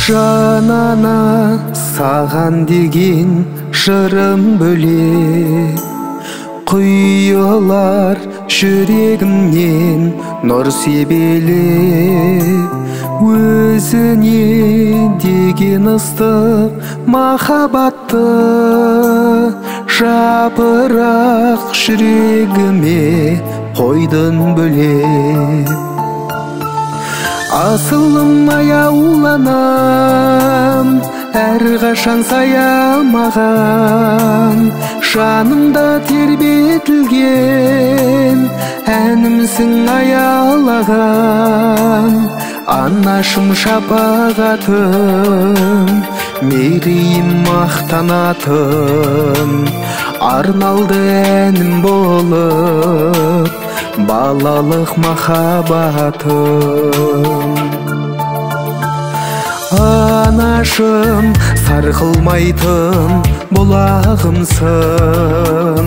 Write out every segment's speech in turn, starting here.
Жанана саған деген жырым бөлек, құйылар жүрегімнен нұр себелеп. Өзіне деген ыстық махаббатты жапырақ жүрегіме қойдың бөлеп. Асылым аяуланам, әрқашан саямаған, жанымда тербетілген әнімсің аялаған. Анашым шапағатым, мерейім мақтанатын, арналды әнім болып балалық махаббатым. Анашым сарқылмайтын бұлағымсың,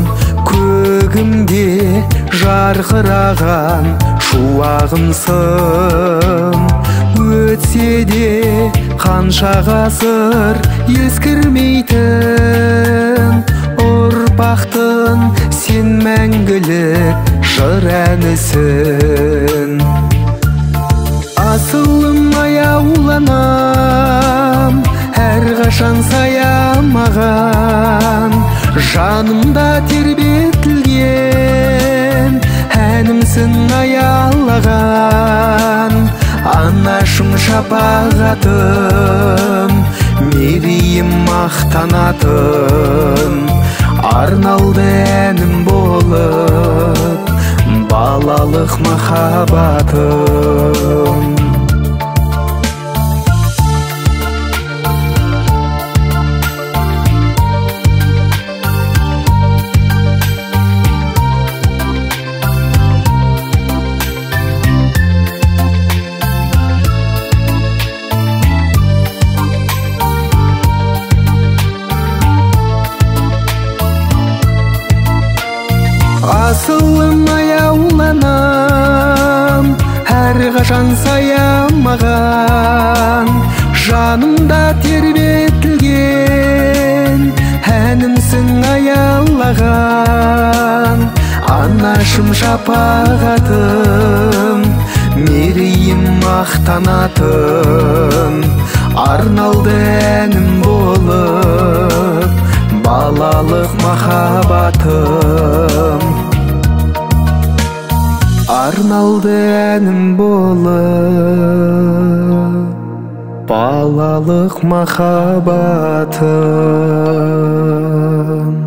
көгімде жарқыраған шуағымсың. Өтсе де қанша ғасыр ескірмейтін ұрпақтың сен мәңгілік жыр әнісің. Асылым аяуланам, әрқашан саямаған, жанымда тербетілген әнімсің аялаған. Анашым шапағатым, мерейім мақтанатын, арналды әнім болып балалық махаббатым. Асылым аяуланам, әрқашан саямаған, жанымда тербетілген әнімсің аялаған. Анашым шапағатым, мерейім мақтанатын, арналды әнім болып балалық махаббатым. Арналды әнім болып балалық махаббатым.